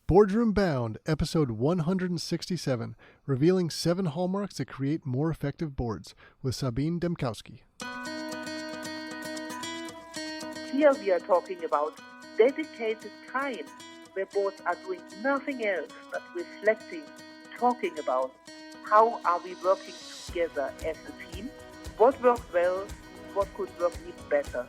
Boardroom Bound, episode 167, revealing 7 hallmarks that create more effective boards, with Sabine Dembkowski. Here we are talking about dedicated time, where boards are doing nothing else but reflecting, talking about how are we working together as a team, what worked well, what could work even better.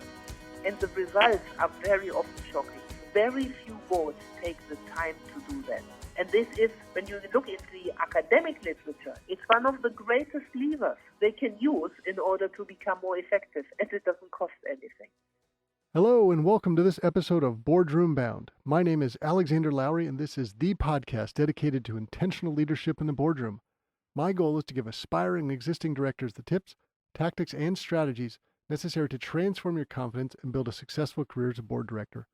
And the results are very often shocking. Very few boards take the time to do that. And this is, when you look into the academic literature, it's one of the greatest levers they can use in order to become more effective, and it doesn't cost anything. Hello and welcome to this episode of Boardroom Bound. My name is Alexander Lowry and this is the podcast dedicated to intentional leadership in the boardroom. My goal is to give aspiring existing directors the tips, tactics, and strategies necessary to transform your confidence and build a successful career as a board director.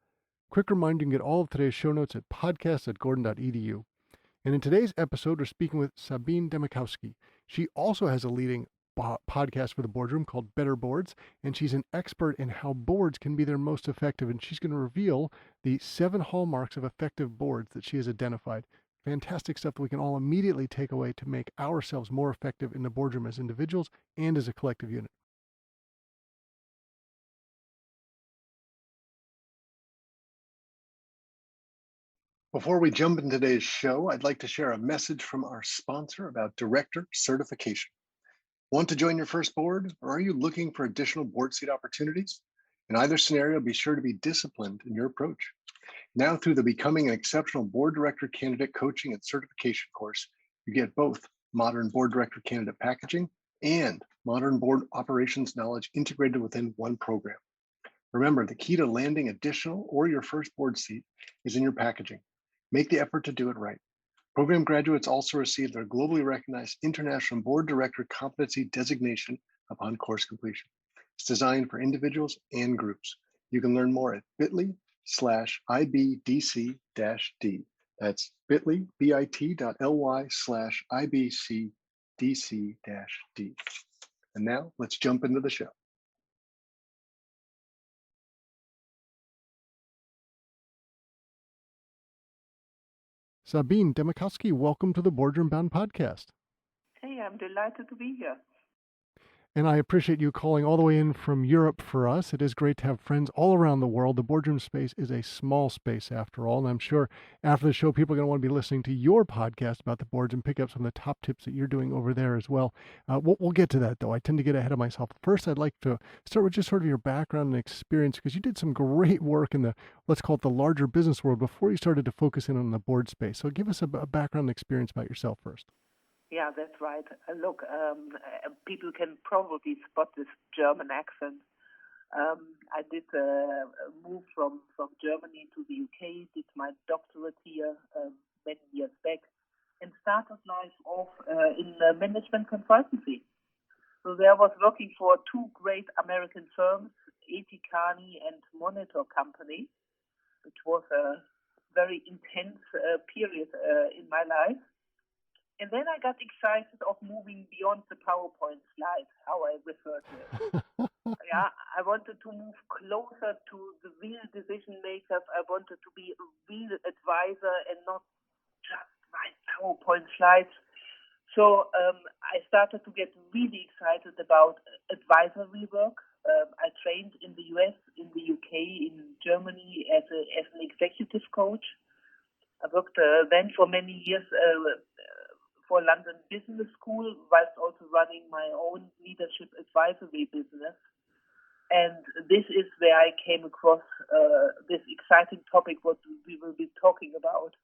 Quick reminder, you can get all of today's show notes at podcast.gordon.edu. And in today's episode, we're speaking with Sabine Dembkowski. She also has a leading podcast for the boardroom called Better Boards, and she's an expert in how boards can be their most effective, and she's going to reveal the 7 hallmarks of effective boards that she has identified. Fantastic stuff that we can all immediately take away to make ourselves more effective in the boardroom as individuals and as a collective unit. Before we jump into today's show, I'd like to share a message from our sponsor about director certification. Want to join your first board, or are you looking for additional board seat opportunities? In either scenario, be sure to be disciplined in your approach. Now, through the Becoming an Exceptional Board Director Candidate Coaching and Certification course, you get both modern board director candidate packaging and modern board operations knowledge integrated within one program. Remember, the key to landing additional or your first board seat is in your packaging. Make the effort to do it right. Program graduates also receive their globally recognized International Board Director Competency Designation upon course completion. It's designed for individuals and groups. You can learn more at bit.ly/IBDC-D. That's bit.ly, bit.ly/IBCDC-D. And now let's jump into the show. Sabine Dembkowski, welcome to the Boardroom Bound podcast. Hey, I'm delighted to be here. And I appreciate you calling all the way in from Europe for us. It is great to have friends all around the world. The boardroom space is a small space after all. And I'm sure after the show, people are going to want to be listening to your podcast about the boards and pick up some of the top tips that you're doing over there as well. We'll get to that, though. I tend to get ahead of myself. First, I'd like to start with just sort of your background and experience, because you did some great work in the, let's call it the larger business world before you started to focus in on the board space. So give us a background experience about yourself first. Yeah, that's right. Look, people can probably spot this German accent. I did move from Germany to the UK, did my doctorate here many years back, and started life off in management consultancy. So there I was working for 2 great American firms, A.T. Kearney and Monitor Company, which was a very intense period in my life. And then I got excited of moving beyond the PowerPoint slide, how I refer to it. Yeah, I wanted to move closer to the real decision makers. I wanted to be a real advisor and not just write PowerPoint slides. So I started to get really excited about advisory work. I trained in the US, in the UK, in Germany as an executive coach. I worked then for many years for London Business School, whilst also running my own leadership advisory business. And this is where I came across this exciting topic, what we will be talking about.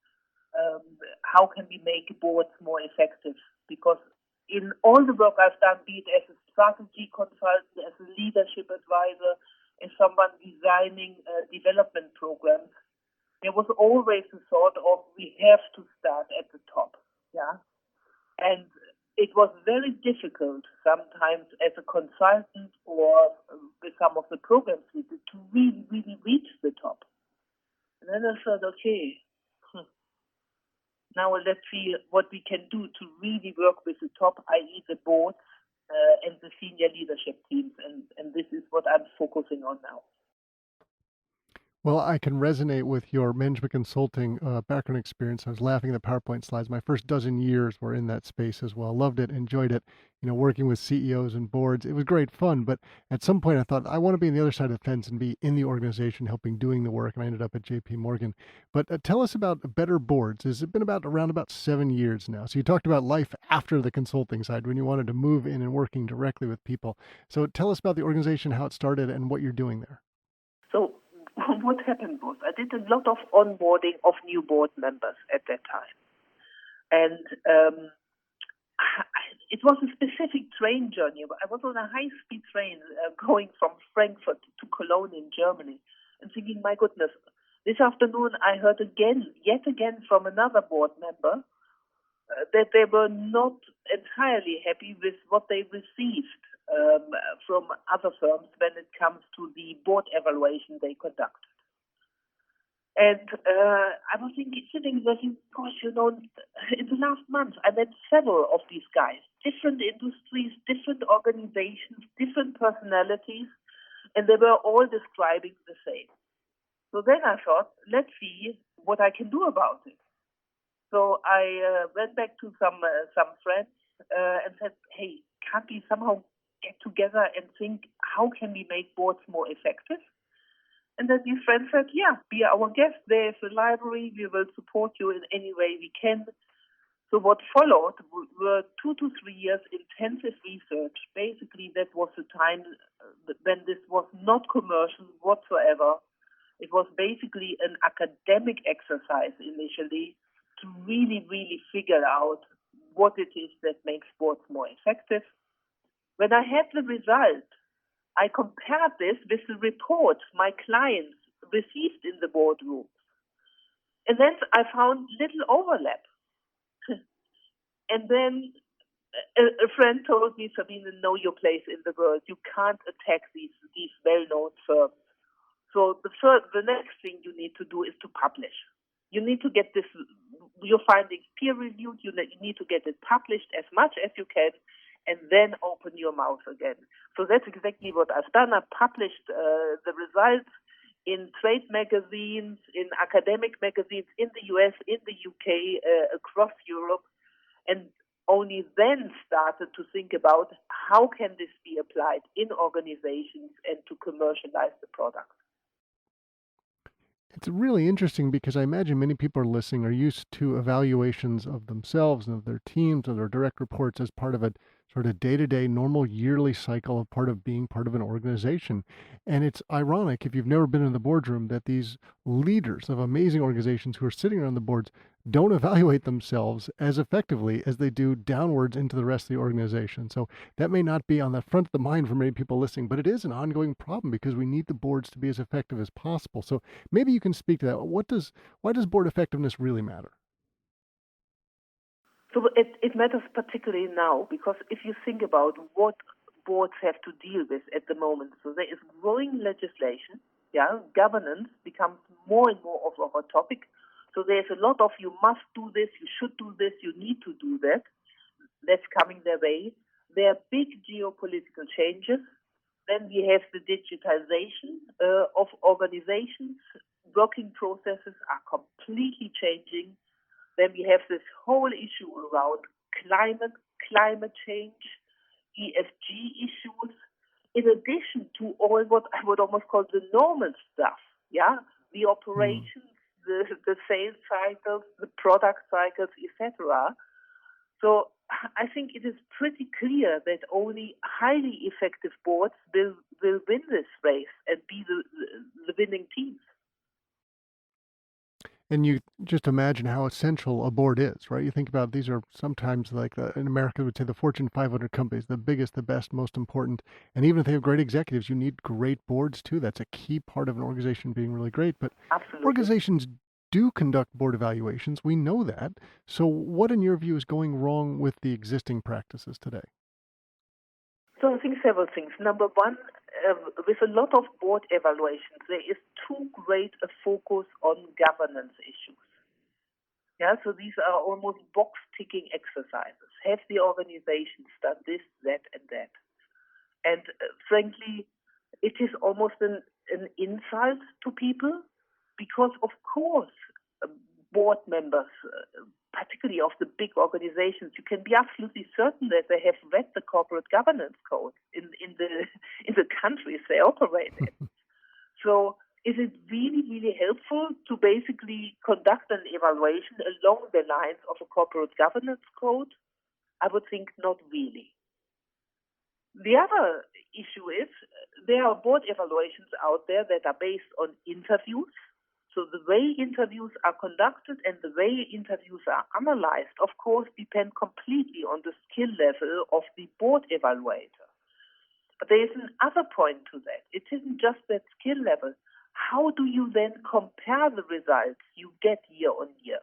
How can we make boards more effective? Because in all the work I've done, be it as a strategy consultant, as a leadership advisor, as someone designing development programs, there was always a sort of, we have to start at the top. Yeah. And it was very difficult sometimes as a consultant or with some of the programs we did to really, really reach the top. And then I thought, okay, now let's see what we can do to really work with the top, i.e. the boards and the senior leadership teams. And this is what I'm focusing on now. Well, I can resonate with your management consulting background experience. I was laughing at the PowerPoint slides. My first dozen years were in that space as well. Loved it, enjoyed it. Working with CEOs and boards, it was great fun. But at some point, I thought I want to be on the other side of the fence and be in the organization, helping doing the work. And I ended up at J.P. Morgan. But tell us about Better Boards. Has it been around about 7 years now? So you talked about life after the consulting side when you wanted to move in and working directly with people. So tell us about the organization, how it started, and what you're doing there. So what happened was I did a lot of onboarding of new board members at that time. And it was a specific train journey. I was on a high-speed train going from Frankfurt to Cologne in Germany and thinking, my goodness, this afternoon I heard yet again from another board member that they were not entirely happy with what they received from other firms when it comes to the board evaluation they conduct. And I was sitting there thinking, gosh, in the last month, I met several of these guys, different industries, different organizations, different personalities, and they were all describing the same. So then I thought, let's see what I can do about it. So I went back to some friends and said, hey, can't we somehow get together and think, how can we make boards more effective? And then these friends said, yeah, be our guest. There's a library. We will support you in any way we can. So what followed were 2 to 3 years intensive research. Basically, that was the time when this was not commercial whatsoever. It was basically an academic exercise initially to really, really figure out what it is that makes sports more effective. When I had the result, I compared this with the reports my clients received in the boardroom. And then I found little overlap. And then a friend told me, Sabine, know your place in the world. You can't attack these well-known firms. So the next thing you need to do is to publish. You need to get your findings peer-reviewed. You need to get it published as much as you can, and then open your mouth again. So that's exactly what I've done. I've published the results in trade magazines, in academic magazines in the US, in the UK, across Europe, and only then started to think about how can this be applied in organizations and to commercialize the product. It's really interesting because I imagine many people are listening are used to evaluations of themselves and of their teams or their direct reports as part of a sort of day-to-day normal yearly cycle of part of being part of an organization. And it's ironic if you've never been in the boardroom that these leaders of amazing organizations who are sitting around the boards don't evaluate themselves as effectively as they do downwards into the rest of the organization. So that may not be on the front of the mind for many people listening, but it is an ongoing problem because we need the boards to be as effective as possible. So maybe you can speak to that. Why does board effectiveness really matter? So it matters particularly now because if you think about what boards have to deal with at the moment, so there is growing legislation. Governance becomes more and more of a topic. So there's a lot of you must do this, you should do this, you need to do that. That's coming their way. There are big geopolitical changes. Then we have the digitization of organizations. Working processes are completely changing. Then we have this whole issue around climate change, ESG issues, in addition to all what I would almost call the normal stuff. The operations, the sales cycles, the product cycles, etc. So I think it is pretty clear that only highly effective boards will win this race and be the winning teams. And you just imagine how essential a board is, right? You think about these are sometimes like in America, would say the Fortune 500 companies, the biggest, the best, most important. And even if they have great executives, you need great boards too. That's a key part of an organization being really great. But Absolutely. Organizations do conduct board evaluations. We know that. So what, in your view, is going wrong with the existing practices today? So I think several things. Number one, with a lot of board evaluations, there is too great a focus on governance issues. So these are almost box-ticking exercises. Have the organizations done this, that, and that? And frankly, it is almost an insult to people because, of course, board members, particularly of the big organizations, you can be absolutely certain that they have read the corporate governance code in the countries they operate in. So is it really, really helpful to basically conduct an evaluation along the lines of a corporate governance code? I would think not really. The other issue is there are board evaluations out there that are based on interviews. So the way interviews are conducted and the way interviews are analyzed, of course, depend completely on the skill level of the board evaluator. But there is another point to that. It isn't just that skill level. How do you then compare the results you get year on year?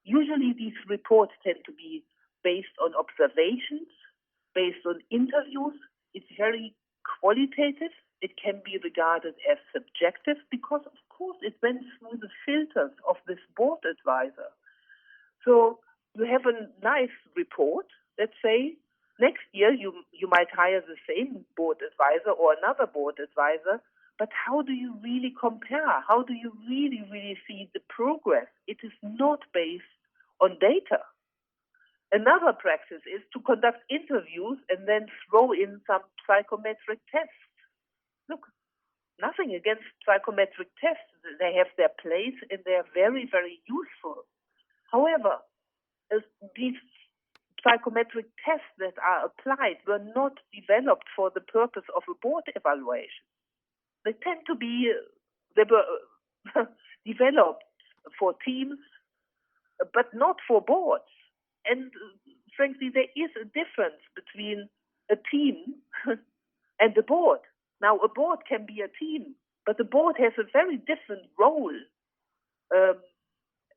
Usually these reports tend to be based on observations, based on interviews. It's very qualitative. It can be regarded as subjective because, of course, it went through the filters of this board advisor. So you have a nice report. Let's say next year you might hire the same board advisor or another board advisor, but how do you really compare? How do you really, really see the progress? It is not based on data. Another practice is to conduct interviews and then throw in some psychometric tests. Look, nothing against psychometric tests. They have their place and they're very, very useful. However, these psychometric tests that are applied were not developed for the purpose of a board evaluation. They tend to be, they were developed for teams, but not for boards. And frankly, there is a difference between a team and a board. Now, a board can be a team, but the board has a very different role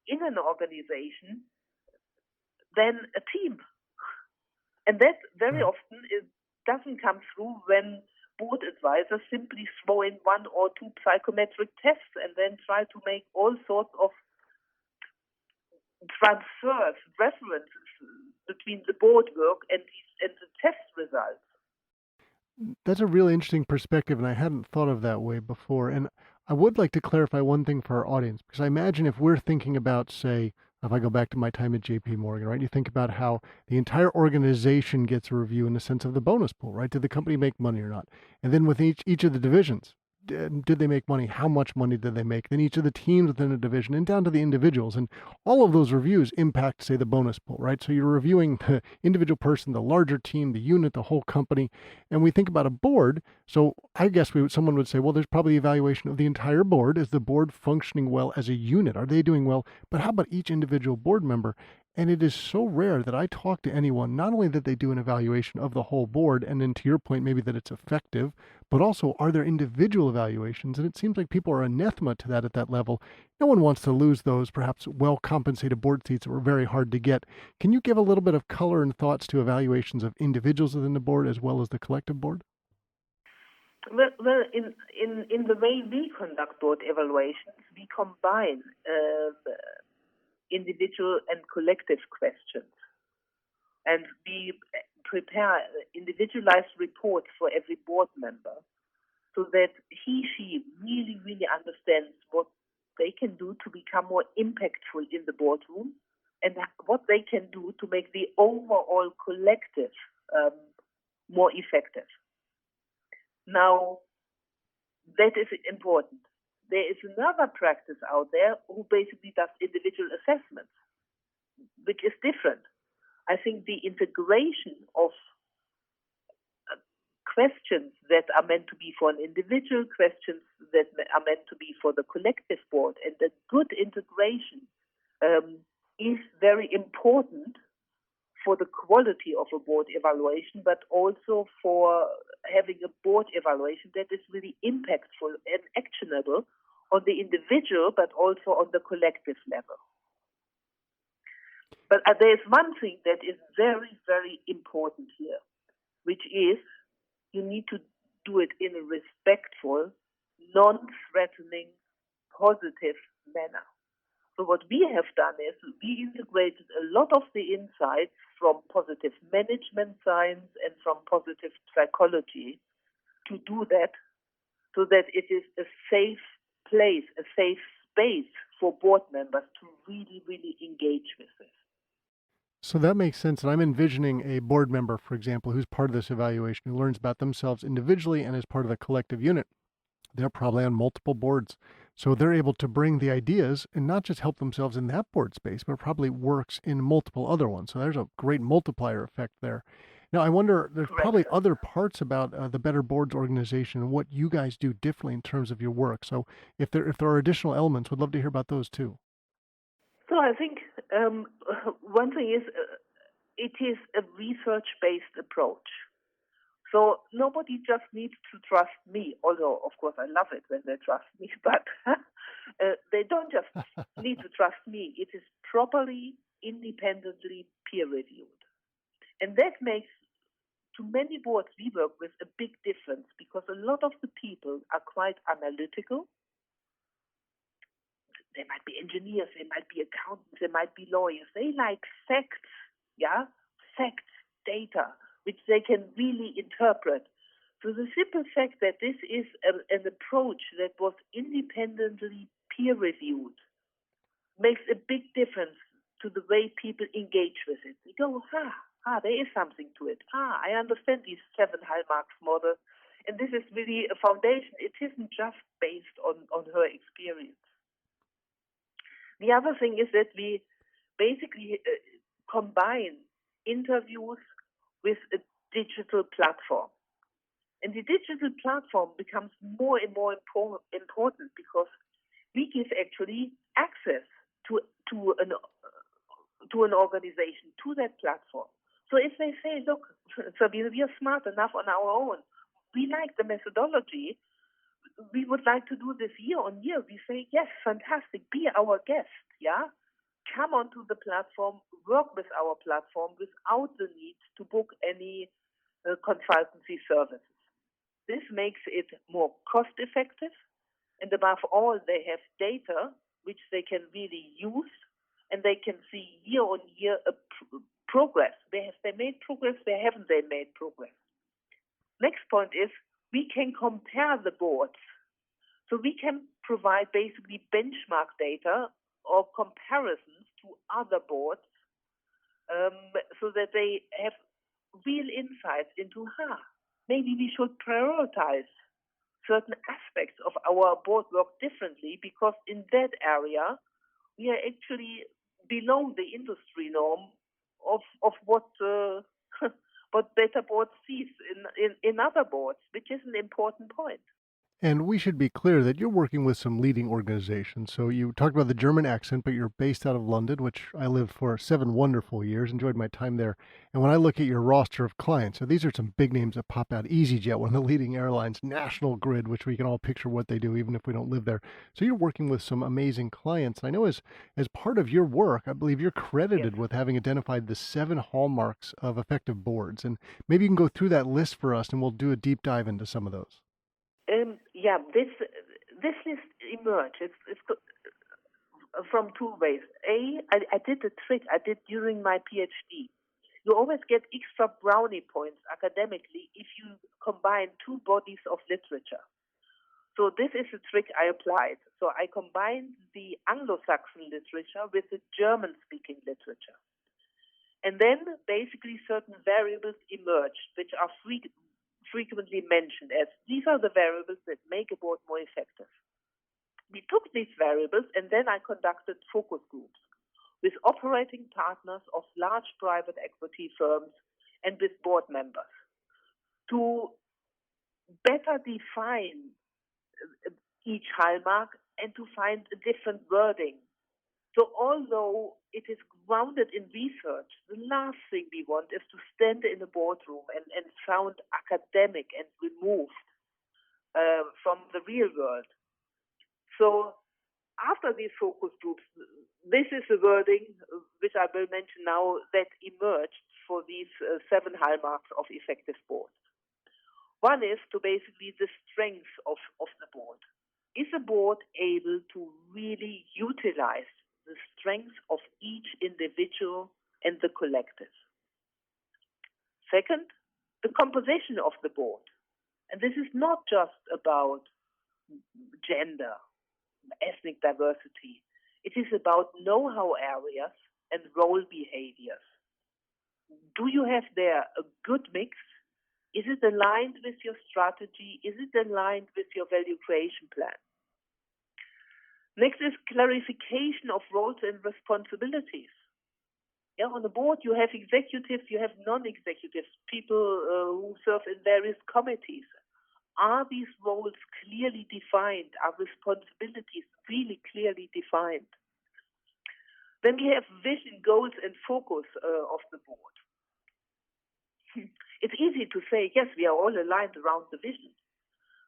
in an organization than a team. And that very often doesn't come through when board advisors simply throw in one or two psychometric tests and then try to make all sorts of transfers, references between the board work and the test results. That's a really interesting perspective, and I hadn't thought of that way before. And I would like to clarify one thing for our audience, because I imagine if we're thinking about, say, if I go back to my time at JP Morgan, right, you think about how the entire organization gets a review in the sense of the bonus pool, right? Did the company make money or not? And then with each of the divisions, did they make money? How much money did they make? Then each of the teams within a division and down to the individuals. And all of those reviews impact, say, the bonus pool, right? So you're reviewing the individual person, the larger team, the unit, the whole company. And we think about a board. So I guess someone would say, well, there's probably evaluation of the entire board. Is the board functioning well as a unit? Are they doing well? But how about each individual board member? And it is so rare that I talk to anyone, not only that they do an evaluation of the whole board, and then to your point, maybe that it's effective, but also are there individual evaluations? And it seems like people are anathema to that at that level. No one wants to lose those perhaps well-compensated board seats that were very hard to get. Can you give a little bit of color and thoughts to evaluations of individuals within the board as well as the collective board? Well, in the way we conduct board evaluations, we combine individual and collective questions. And we prepare individualized reports for every board member so that she really, really understands what they can do to become more impactful in the boardroom and what they can do to make the overall collective more effective. Now, that is important. There is another practice out there who basically does individual assessments, which is different. I think the integration of questions that are meant to be for an individual, questions that are meant to be for the collective board, and the good integration is very important for the quality of a board evaluation, but also for having a board evaluation that is really impactful and actionable on the individual, but also on the collective level. But there is one thing that is very, very important here, which is you need to do it in a respectful, non-threatening, positive manner. So what we have done is we integrated a lot of the insights from positive management science and from positive psychology to do that so that it is a safe place, a safe space for board members to really, really engage with this. So that makes sense. And I'm envisioning a board member, for example, who's part of this evaluation, who learns about themselves individually and as part of a collective unit. They're probably on multiple boards. So they're able to bring the ideas and not just help themselves in that board space, but probably works in multiple other ones. So there's a great multiplier effect there. Now, I wonder, there's probably Correct. other parts about the Better Boards organization and what you guys do differently in terms of your work. So if there are additional elements, we'd love to hear about those too. So I think one thing is it is a research-based approach. So nobody just needs to trust me, although of course I love it when they trust me, but they don't just need to trust me. It is properly, independently peer-reviewed. And that makes, to many boards we work with, a big difference because a lot of the people are quite analytical. They might be engineers, they might be accountants, they might be lawyers. They like facts, facts, data, which they can really interpret. So the simple fact that this is an approach that was independently peer-reviewed makes a big difference to the way people engage with it. They go, there is something to it. I understand these 7 Hallmarks models, and this is really a foundation. It isn't just based on her experience. The other thing is that we basically combine interviews with a digital platform. And the digital platform becomes more and more important because we give actually access to an organization, to that platform. So if they say, look, Sabine, we are smart enough on our own, we like the methodology, we would like to do this year on year, we say, yes, fantastic, be our guest, come onto the platform, work with our platform without the need to book any consultancy services. This makes it more cost effective, and above all, they have data which they can really use, and they can see year on year progress. Have they made progress? Haven't they made progress? Next point is we can compare the boards. So we can provide basically benchmark data or comparisons to other boards so that they have real insights into, maybe we should prioritize certain aspects of our board work differently because in that area we are actually below the industry norm of what what better boards sees in other boards, which is an important point. And we should be clear that you're working with some leading organizations. So you talked about the German accent, but you're based out of London, which I lived for 7 wonderful years, enjoyed my time there. And when I look at your roster of clients, so these are some big names that pop out. EasyJet, one of the leading airlines, National Grid, which we can all picture what they do, even if we don't live there. So you're working with some amazing clients. I know as part of your work, I believe you're credited with having identified the 7 hallmarks of effective boards. And maybe you can go through that list for us and we'll do a deep dive into some of those. This list emerged. It's from 2 ways. I did a trick I did during my PhD. You always get extra brownie points academically if you combine 2 bodies of literature. So this is a trick I applied. So I combined the Anglo-Saxon literature with the German-speaking literature. And then basically certain variables emerged, which are frequently mentioned as these are the variables that make a board more effective. We took these variables and then I conducted focus groups with operating partners of large private equity firms and with board members to better define each hallmark and to find a different wording. So although it is grounded in research, the last thing we want is to stand in a boardroom and sound academic and removed from the real world. So after these focus groups, this is the wording which I will mention now that emerged for these 7 hallmarks of effective boards. One is to basically the strength of the board. Is the board able to really utilize the strengths of each individual and the collective? Second, the composition of the board. And this is not just about gender. ethnic diversity. It is about know-how areas and role behaviors. Do you have there a good mix? Is it aligned with your strategy? Is it aligned with your value creation plan? Next is clarification of roles and responsibilities. Yeah, on the board, you have executives, you have non-executives, people who serve in various committees. Are these roles clearly defined? Are responsibilities really clearly defined? Then we have vision, goals, and focus of the board. It's easy to say, yes, we are all aligned around the vision.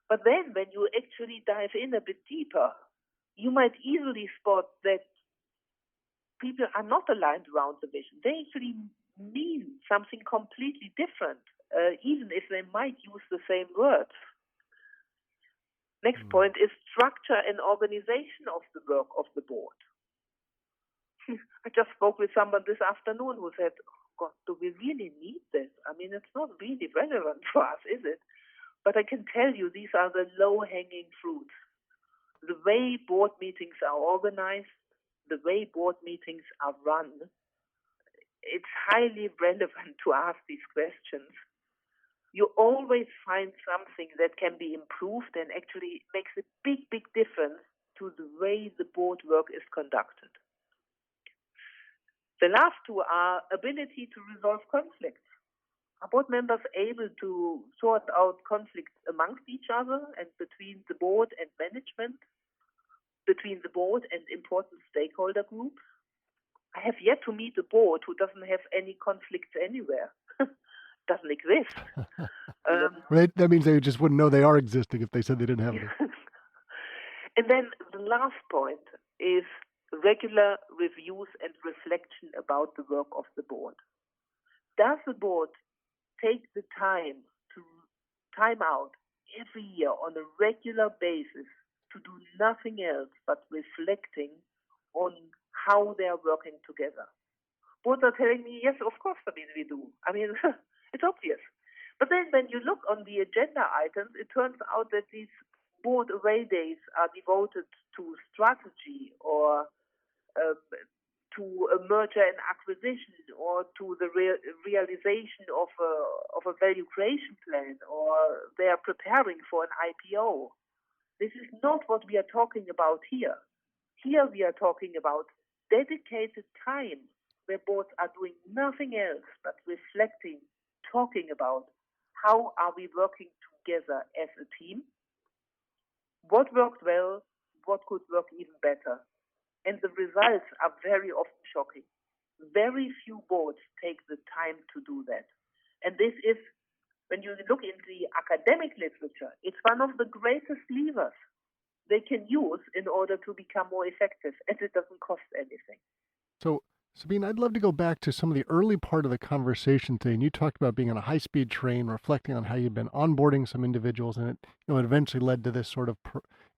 But then when you actually dive in a bit deeper, you might easily spot that people are not aligned around the vision. They actually mean something completely different, even if they might use the same words. Next point is structure and organization of the work of the board. I just spoke with someone this afternoon who said, oh God, do we really need this? I mean, it's not really relevant for us, is it? But I can tell you these are the low-hanging fruits. The way board meetings are organized, the way board meetings are run, it's highly relevant to ask these questions. You always find something that can be improved and actually makes a big, big difference to the way the board work is conducted. The last two are ability to resolve conflicts. Are board members able to sort out conflicts amongst each other and between the board and management, between the board and important stakeholder groups? I have yet to meet a board who doesn't have any conflicts anywhere. Doesn't exist. Right? That means they just wouldn't know they are existing if they said they didn't have any. And then the last point is regular reviews and reflection about the work of the board. Does the board take the time out every year on a regular basis to do nothing else but reflecting on how they are working together? Boards are telling me, yes, of course, Sabine, we do. I mean, it's obvious. But then when you look on the agenda items, it turns out that these board away days are devoted to strategy or to a merger and acquisition or to the realization of a value creation plan, or they are preparing for an IPO. This is not what we are talking about here. Here we are talking about dedicated time where boards are doing nothing else but reflecting, talking about how are we working together as a team, what worked well, what could work even better. And the results are very often shocking. Very few boards take the time to do that. And this is, when you look in the academic literature, it's one of the greatest levers they can use in order to become more effective, and it doesn't cost anything. So, Sabine, I'd love to go back to some of the early part of the conversation today. And you talked about being on a high-speed train, reflecting on how you've been onboarding some individuals, and it eventually led to this sort of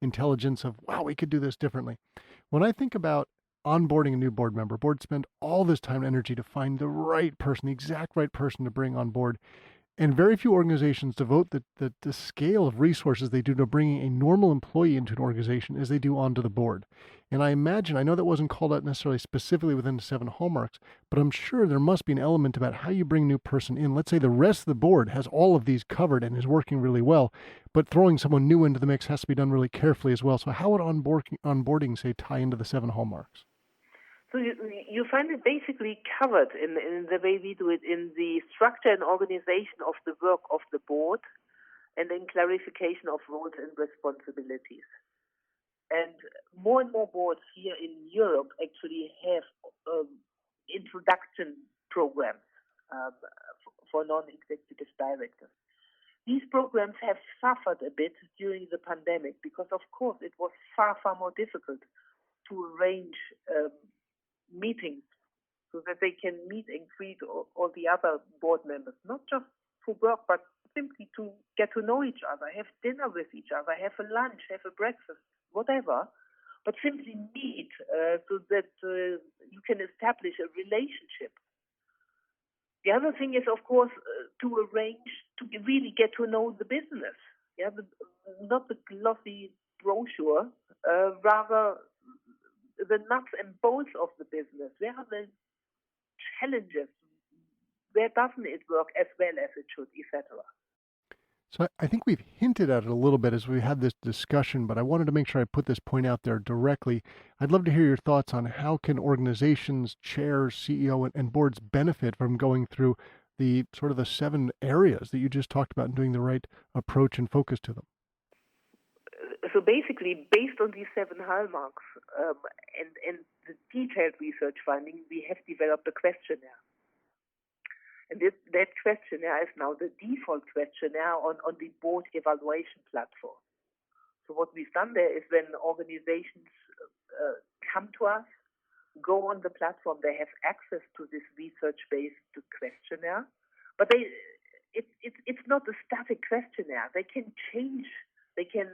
intelligence of, wow, we could do this differently. When I think about onboarding a new board member, boards spend all this time and energy to find the right person, the exact right person to bring on board. And very few organizations devote the scale of resources they do to bringing a normal employee into an organization as they do onto the board. And I know that wasn't called out necessarily specifically within the 7 hallmarks, but I'm sure there must be an element about how you bring a new person in. Let's say the rest of the board has all of these covered and is working really well, but throwing someone new into the mix has to be done really carefully as well. So how would onboarding, say, tie into the 7 hallmarks? So you find it basically covered in the way we do it in the structure and organization of the work of the board and in clarification of roles and responsibilities. And more boards here in Europe actually have introduction programs for non-executive directors. These programs have suffered a bit during the pandemic because, of course, it was far more difficult to arrange meetings so that they can meet and greet all the other board members, not just for work, but simply to get to know each other, have dinner with each other, have a lunch, have a breakfast, whatever, but simply meet so that you can establish a relationship. The other thing is, of course, to arrange to really get to know the business. Yeah, not the glossy brochure, rather the nuts and bolts of the business. Where are the challenges? Where doesn't it work as well as it should, etc.? So I think we've hinted at it a little bit as we had this discussion, but I wanted to make sure I put this point out there directly. I'd love to hear your thoughts on how can organizations, chairs, CEO, and boards benefit from going through the sort of the 7 areas that you just talked about and doing the right approach and focus to them. So basically, based on these 7 hallmarks and the detailed research finding, we have developed a questionnaire. And that questionnaire is now the default questionnaire on the board evaluation platform. So what we've done there is when organizations come to us, go on the platform, they have access to this research-based questionnaire, but it's not a static questionnaire. They can change, they can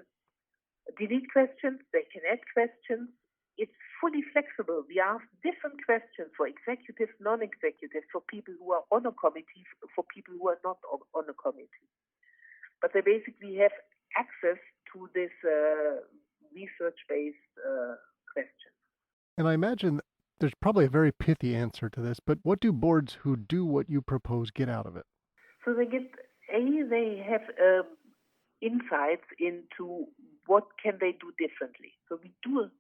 delete questions, they can add questions. It's fully flexible. We ask different questions for executives, non-executives, for people who are on a committee, for people who are not on a committee. But they basically have access to this research-based question. And I imagine there's probably a very pithy answer to this, but what do boards who do what you propose get out of it? So they have insights into what can they do differently. So we do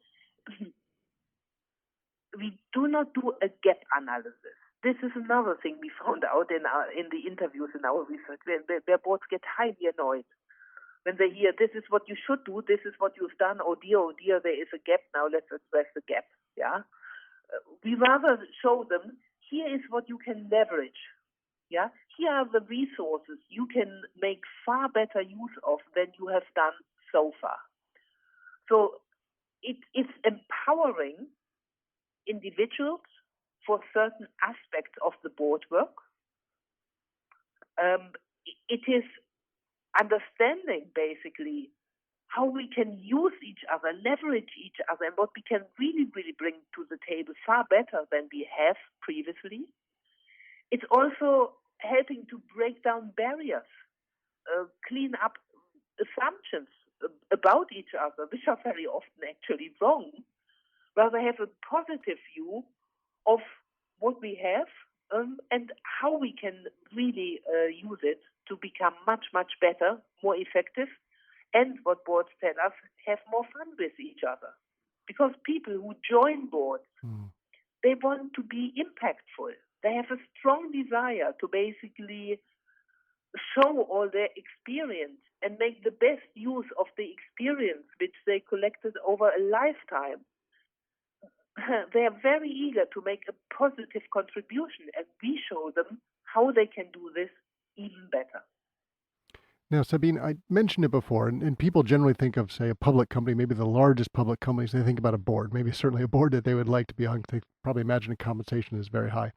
not do a gap analysis. This is another thing we found out in the interviews in our research, where boards get highly annoyed when they hear this is what you should do, this is what you've done. Oh dear, there is a gap now. Let's address the gap. Yeah, we rather show them here is what you can leverage. Yeah, here are the resources you can make far better use of than you have done so far. So it's empowering individuals for certain aspects of the board work. It is understanding basically how we can use each other, leverage each other, and what we can really bring to the table far better than we have previously. It's also helping to break down barriers, clean up assumptions about each other, which are very often actually wrong, rather have a positive view of what we have and how we can really use it to become much better, more effective, and what boards tell us, have more fun with each other. Because people who join boards, they want to be impactful. They have a strong desire to basically show all their experience and make the best use of the experience which they collected over a lifetime. They are very eager to make a positive contribution, and we show them how they can do this even better. Now, Sabine, I mentioned it before, and people generally think of, say, a public company, maybe the largest public companies, they think about a board, maybe certainly a board that they would like to be on. They probably imagine a compensation is very high.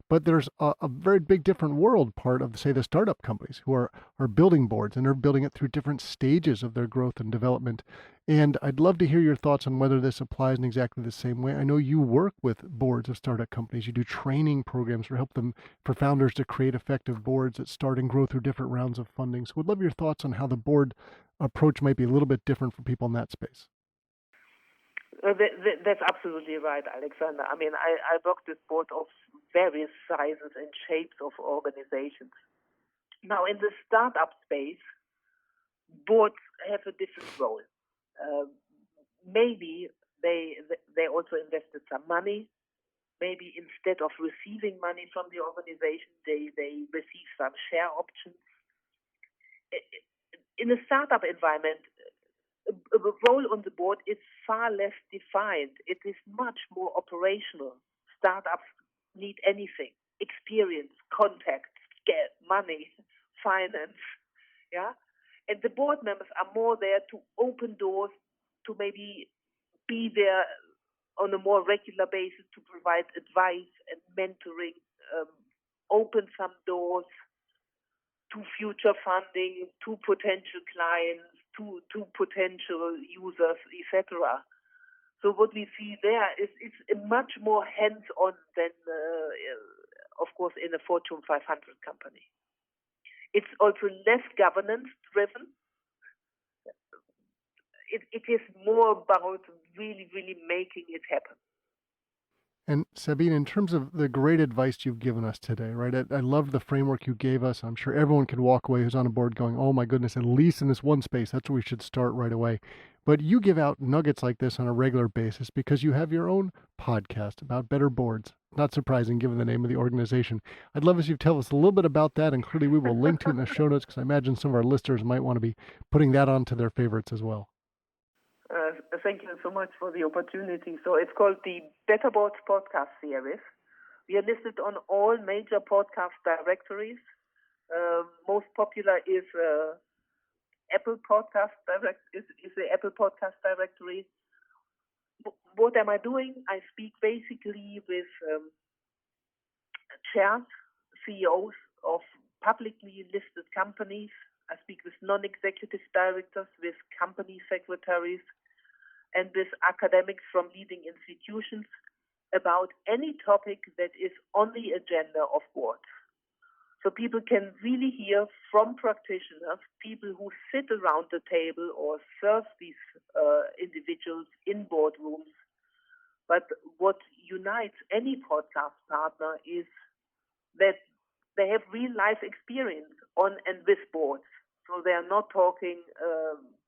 But there's a very big different world part of, say, the startup companies who are building boards and are building it through different stages of their growth and development. And I'd love to hear your thoughts on whether this applies in exactly the same way. I know you work with boards of startup companies. You do training programs for founders to create effective boards that start and grow through different rounds of funding. So we'd love your thoughts on how the board approach might be a little bit different for people in that space. That's absolutely right, Alexander. I mean, I worked with boards of various sizes and shapes of organizations. Now, in the startup space, boards have a different role. Maybe they also invested some money. Maybe instead of receiving money from the organization, they receive some share options. In a startup environment, the role on the board is far less defined. It is much more operational. Startups need anything: experience, contacts, money, finance. Yeah, and the board members are more there to open doors, to maybe be there on a more regular basis to provide advice and mentoring, open some doors to future funding, to potential clients, to potential users, etc. So what we see there is it's much more hands-on than, of course, in a Fortune 500 company. It's also less governance-driven. it is more about really, really making it happen. And Sabine, in terms of the great advice you've given us today, right? I love the framework you gave us. I'm sure everyone can walk away who's on a board going, oh my goodness, at least in this one space, that's where we should start right away. But you give out nuggets like this on a regular basis because you have your own podcast about better boards. Not surprising given the name of the organization. I'd love if you tell us a little bit about that, and clearly we will link to it in the show notes because I imagine some of our listeners might want to be putting that onto their favorites as well. Thank you so much for the opportunity. So it's called the Better Boards podcast series. We are listed on all major podcast directories. Most popular is Apple Podcast is the Apple Podcast directory. What am I doing? I speak basically with chairs, CEOs of publicly listed companies. I speak with non-executive directors, with company secretaries, and with academics from leading institutions about any topic that is on the agenda of boards. So people can really hear from practitioners, people who sit around the table or serve these individuals in boardrooms. But what unites any podcast partner is that they have real life experience on and with boards. So they are not talking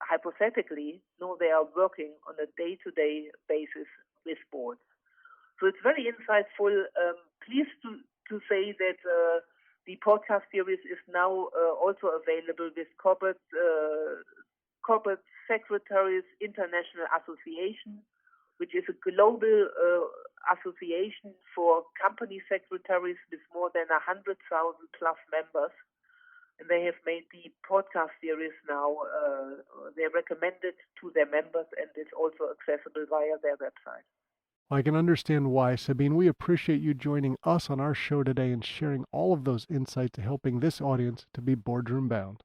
hypothetically. No, they are working on a day-to-day basis with boards. So it's very insightful. Pleased to say that the podcast series is now also available with Corporate Secretaries International Association, which is a global association for company secretaries with more than 100,000 plus members. And they have made the podcast series now, they recommend it to their members, and it's also accessible via their website. I can understand why, Sabine. We appreciate you joining us on our show today and sharing all of those insights to helping this audience to be boardroom bound.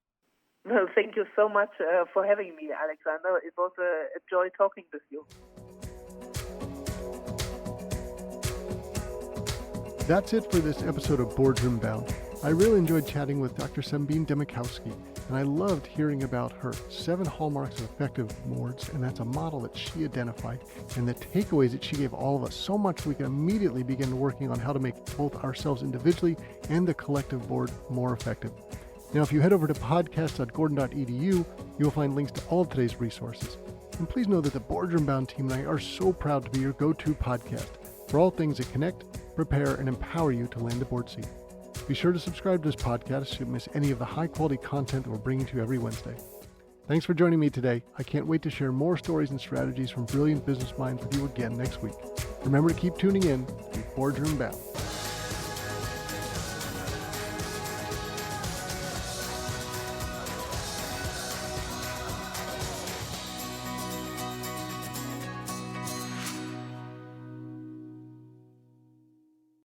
Well, thank you so much for having me, Alexander. It was a joy talking with you. That's it for this episode of Boardroom Bound. I really enjoyed chatting with Dr. Sabine Dembkowski, and I loved hearing about her 7 hallmarks of effective boards, and that's a model that she identified, and the takeaways that she gave all of us so much we can immediately begin working on how to make both ourselves individually and the collective board more effective. Now, if you head over to podcast.gordon.edu, you'll find links to all of today's resources. And please know that the Boardroom Bound team and I are so proud to be your go-to podcast for all things that connect, prepare, and empower you to land a board seat. Be sure to subscribe to this podcast so you don't miss any of the high-quality content that we're bringing to you every Wednesday. Thanks for joining me today. I can't wait to share more stories and strategies from brilliant business minds with you again next week. Remember to keep tuning in to Boardroom Bound.